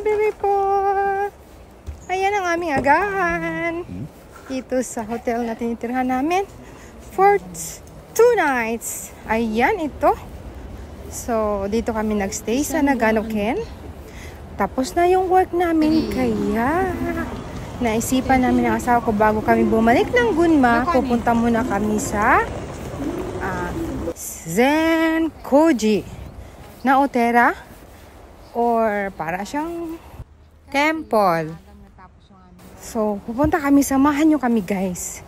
strawberry po. Ayan ang aming agahan. Dito sa hotel na tinitirhan namin. For 2 nights. Ayan ito. So, dito kami nagstay sa Nagano-ken. Tapos na yung work namin. Kaya, naisipan namin ng asawa ko bago kami bumalik ng Gunma, pupunta muna kami sa Zenkoji na Otera. Or para siyang temple. So, pupunta kami. Samahan nyo kami, guys.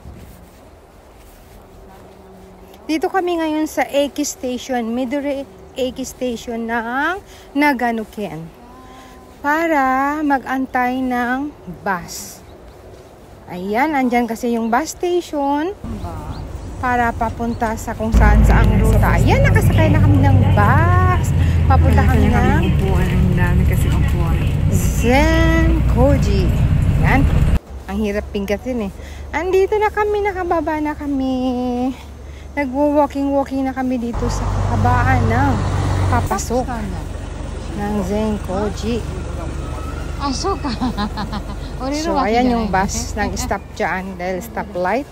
Dito kami ngayon sa Eki Station, Midori Eki Station ng Nagano-ken. Para mag-antay ng bus. Ayan, andyan kasi yung bus station. Para papunta sa kung saan saang ruta. Ayan, nakasakay na kami ng bus. Papunta kami ng Zenkoji. Ayan. Ang hirap pinggatin eh. Andito na kami, nakababa na kami. Nagwo-walking na kami dito sa kabaan ng papasok ng Zenkoji. So, ayan yung bus ng stop dyan dahil stoplight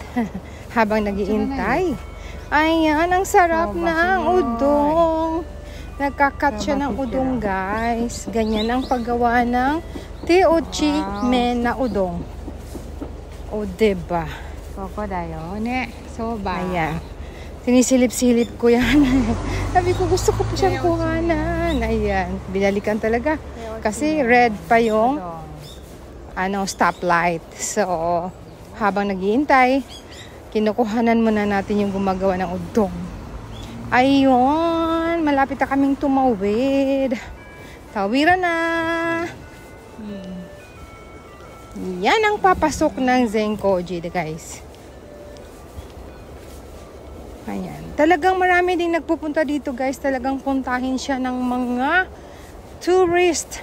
habang nag-iintay. Ayan, ang sarap ng udong. Nagkakat siya ng udong, guys. Ganyan ang paggawa ng teochi men na udong. O, diba? Koko dayo, ne. Soba. Ayan. Sinisilip-silip ko yan. Sabi ko, gusto ko po siyang kuhanan. Ayan. Binalikan talaga. Kasi red pa yung stoplight. So, habang naghihintay, kinukuhanan muna natin yung gumagawa ng udong. Ayun. Malapit na kaming tumawid. Tawiran na. Yan ang papasok ng Zenkoji, guys. Ayan. Talagang marami ding nagpupunta dito, guys. Talagang puntahin siya ng mga tourist.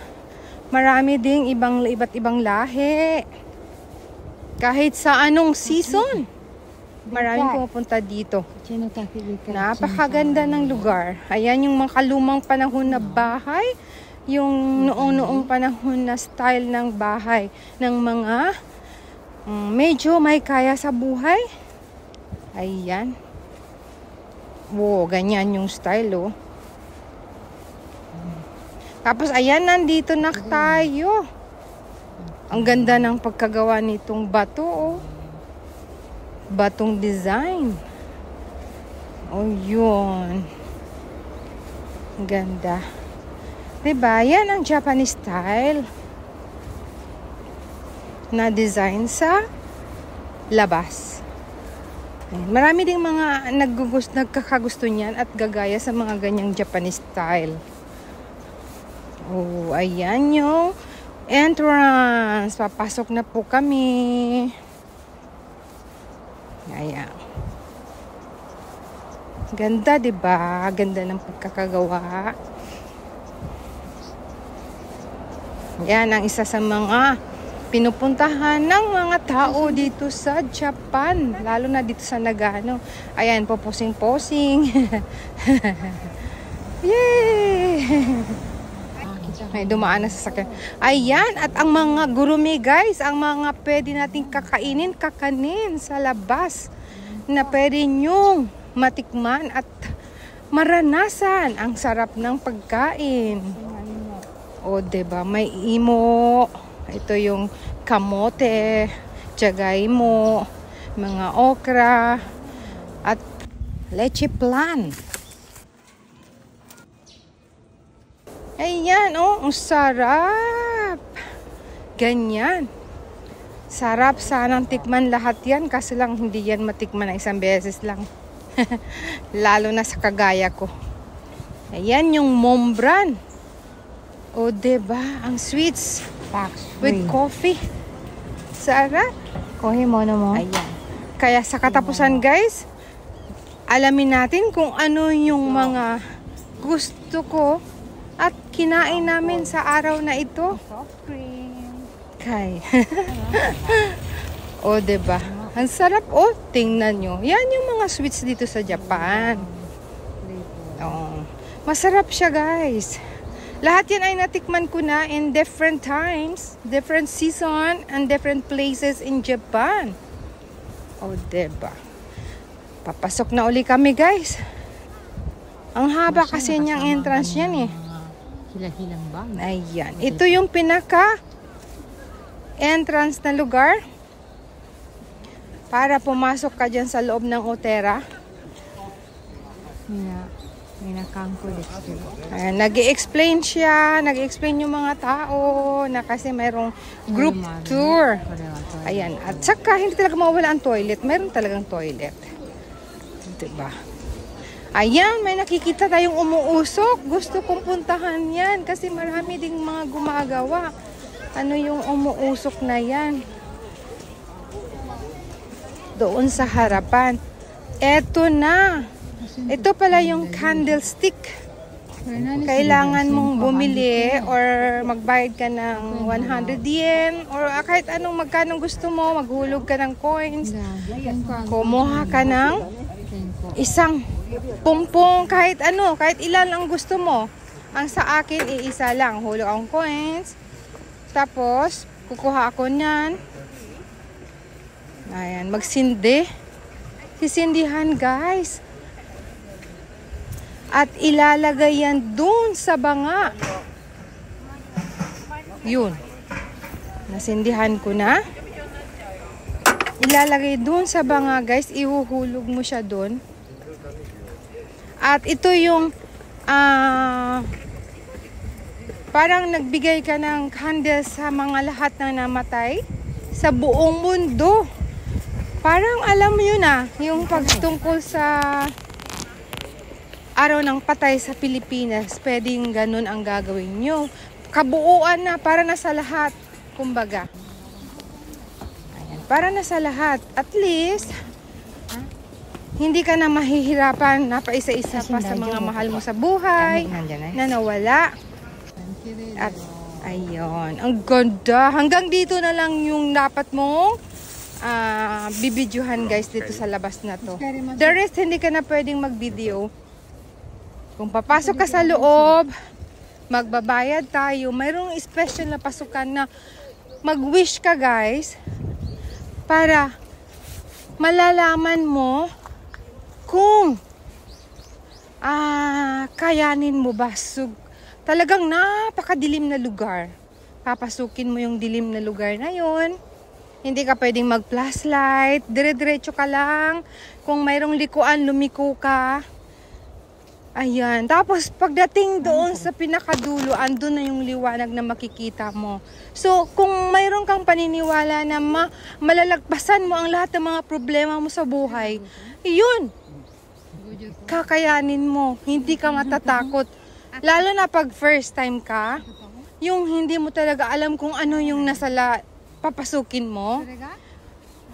Marami ding iba't ibang lahi. Kahit sa anong season, maraming pumupunta dito. Napakaganda ng lugar. Ayan yung mga kalumang panahon na bahay. Yung noong panahon na style ng bahay ng mga medyo may kaya sa buhay. Ayan. Wow, ganyan yung style, oh. Tapos, ayan, nandito na tayo. Ang ganda ng pagkagawa nitong bato, oh. Batong design. Oh, yun. Ganda. Diba? Yan ang Japanese style na design sa labas. Marami ding mga nagkakagusto niyan at gagaya sa mga ganyang Japanese style. Oh, ayan yung entrance. Papasok na po kami. Ayan. Ganda, diba? Ganda ng pagkakagawa. Yan ang isa sa mga pinupuntahan ng mga tao dito sa Japan. Lalo na dito sa Nagano. Ayan, poposing-posing. Yay! Ay, dumaan na sa sakyan. Ayan, at ang mga gurumi, guys, ang mga pwede nating kakanin sa labas na pwede nyong matikman at maranasan ang sarap ng pagkain. O, diba? May imo. Ito yung kamote, tiyagay-mo, mga okra, at leche plan. Ayan, oh, ang sarap. Ganyan. Sarap, sanang tikman lahat yan. Kasi lang hindi yan matikman na isang beses lang. Lalo na sa kagaya ko. Ayan yung Mombran. O, diba? Ang sweets. With coffee. Sarap. Kohi mo na mo. Ayan. Kaya sa katapusan, guys, alamin natin kung ano yung mga gusto ko at kinain namin sa araw na ito. Soft cream. Kay. O, diba? Ang sarap. O, tingnan nyo. Yan yung mga sweets dito sa Japan. Oh. Masarap siya, guys. Lahat yan ay natikman ko na in different times, different season, and different places in Japan. O, diba? Papasok na uli kami, guys. Ang haba kasi niyang entrance yan eh. Hila-hilang ba? Ayan. Ito yung pinaka entrance na lugar para pumasok ka dyan sa loob ng Otera. May nakangko dito. Ayan, nag-i-explain siya, nag-i-explain yung mga tao na kasi mayroong group tour. Ayan, at saka hindi talaga mawala ang toilet. Mayroon talagang toilet. Diba? Ayan, may nakikita tayong umuusok. Gusto kong puntahan yan kasi marami ding mga gumagawa. Ano yung umuusok na yan? Doon sa harapan. Eto na. Ito pala yung candlestick. Kailangan mong bumili or magbayad ka ng 100 yen or kahit anong magkano gusto mo, maghulog ka ng coins. Kumuha ka ng isang pumpong, kahit ano, kahit ilan ang gusto mo. Ang sa akin, iisa lang. Hulog akong coins. Tapos, kukuha ako niyan. Ayan, magsindi. Sisindihan, guys. At ilalagay yan dun sa banga. Yun. Nasindihan ko na. Ilalagay dun sa banga, guys. Ihuhulog mo siya dun. At ito yung parang nagbigay ka ng candle sa mga lahat na namatay sa buong mundo. Parang alam mo yun yung pagtungkol sa araw ng patay sa Pilipinas, pwedeng ganun ang gagawin nyo. Kabuuan na, para na sa lahat. Kumbaga. Ayan, para na sa lahat. At least, hindi ka na mahihirapan na paisa-isa pa sa mga mahal mo sa buhay, na nawala. At, ayun, ang ganda. Hanggang dito na lang yung dapat mong bibidyohan, guys, dito sa labas na to. The rest, hindi ka na pwedeng mag-video. Kung papasok ka sa loob, magbabayad tayo. Mayroong special na pasukan na mag-wish ka, guys, para malalaman mo kung kayanin mo ba. Talagang napakadilim na lugar. Papasukin mo yung dilim na lugar na yun. Hindi ka pwedeng mag-flashlight. Dire-diretso ka lang. Kung mayroong likuan, lumiko ka. Ayan. Tapos, pagdating doon sa pinakadulo, andun na yung liwanag na makikita mo. So, kung mayroon kang paniniwala na malalagpasan mo ang lahat ng mga problema mo sa buhay, yun. Kakayanin mo. Hindi ka matatakot. Lalo na pag first time ka, yung hindi mo talaga alam kung ano yung papasukin mo.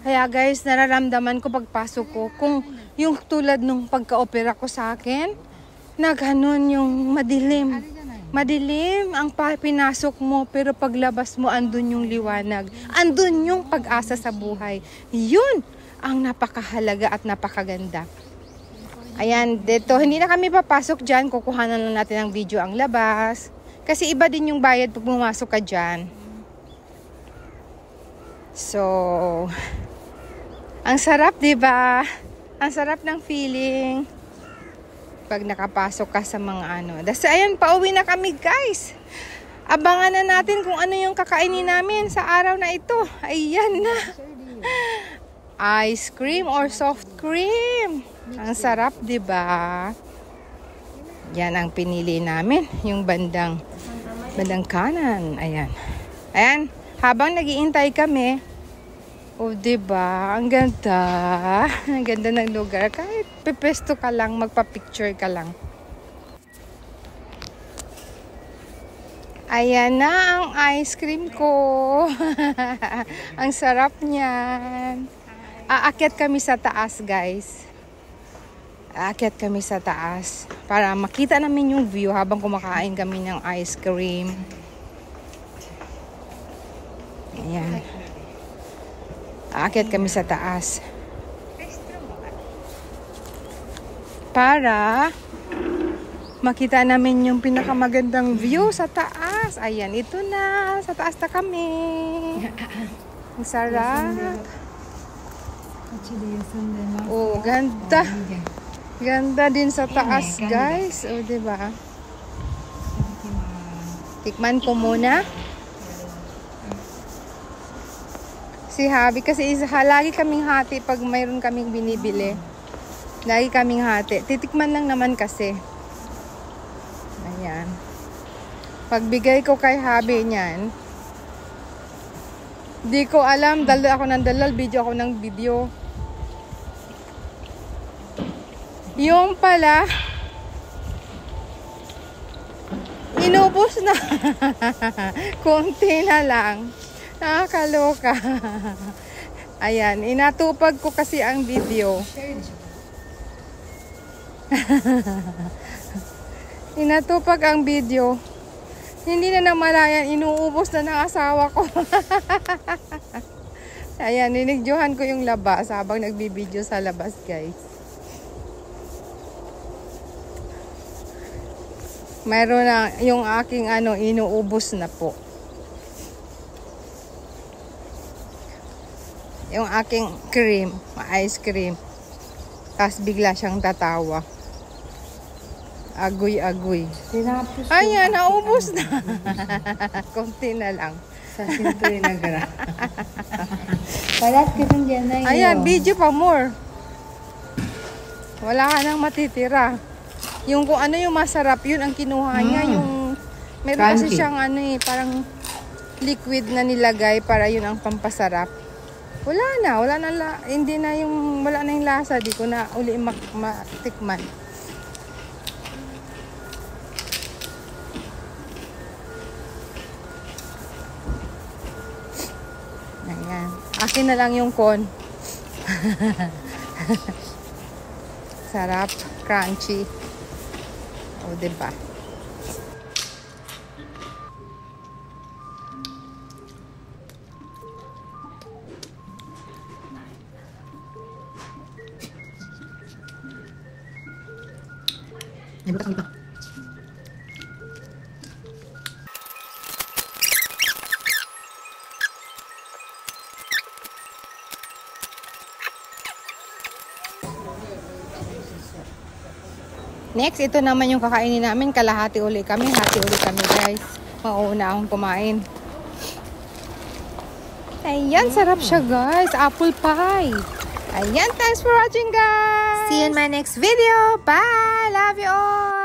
Kaya guys, nararamdaman ko pagpasok ko, kung yung tulad nung pagka-opera ko sa akin, na ganun yung madilim. Madilim ang pinasok mo, pero paglabas mo, andun yung liwanag. Andun yung pag-asa sa buhay. Yun ang napakahalaga at napakaganda. Ayan, dito, hindi na kami papasok dyan. Kukuha na lang natin ang video ang labas. Kasi iba din yung bayad pag pumasok ka dyan. So, ang sarap, diba? Ang sarap ng feeling pag nakapasok ka sa mga ano. Dahil ayan, pauwi na kami, guys. Abangan na natin kung ano yung kakainin namin sa araw na ito. Ayan na. Ice cream or soft cream. Ang sarap, diba? Yan ang pinili namin. Yung bandang kanan. Ayan. Ayan. Habang nag-iintay kami, diba? Ang ganda. Ang ganda ng lugar. Kahit pepesto ka lang, magpa-picture ka lang. Ayan na ang ice cream ko. Ang sarap niyan. Aakyat kami sa taas, guys. Aakyat kami sa taas para makita namin yung view habang kumakain kami ng ice cream. Ayan. Aakyat kami sa taas para makita namin yung pinakamagandang view sa taas. Ayan, ito na. Sa taas na kami. Ang sarap. Oh, ganda. Ganda din sa taas, guys. Oh, diba? Tikman ko muna. Si Habi kasi lagi kaming hati pag mayroon kaming binibili. Lagi kaming hati. Titikman lang naman kasi. Ayan. Pagbigay ko kay Habi niyan, di ko alam, dalal ako ng dalal, video ako ng video. Yung pala, inubos na. Konti na lang. Nakakaloka. Ayan, inatupag ko kasi ang video. Inatupag ang video. Hindi na namalayan, inuubos na ng asawa ko. Ayan, ninigdyuhan ko yung labas habang nagbibideo sa labas, guys. Mayroon na yung aking inuubos na po. Yung aking cream, ice cream. Tapos bigla siyang tatawa. Agoy-agoy. Ayan, naubos na. Konti na lang. Sa sintoy na gra. Palat ka rin dyan na yun. Ayan, video pa more. Wala ka nang matitira. Yung kung ano yung masarap, yun ang kinuha niya. Yung, meron kasi siyang parang liquid na nilagay para yun ang pampasarap. Wala na, hindi na wala na yung lasa, di ko na uli matikman. Ayan, akin na lang yung corn. Sarap, crunchy. O, diba? Bukas ito. Next, ito naman yung kakainin namin. Kalahati uli kami. Hati uli kami, guys. Mauna akong kumain. Ayan, sarap siya, guys. Apple pie. Ayan, thanks for watching, guys. See you in my next video. Bye! Love you all!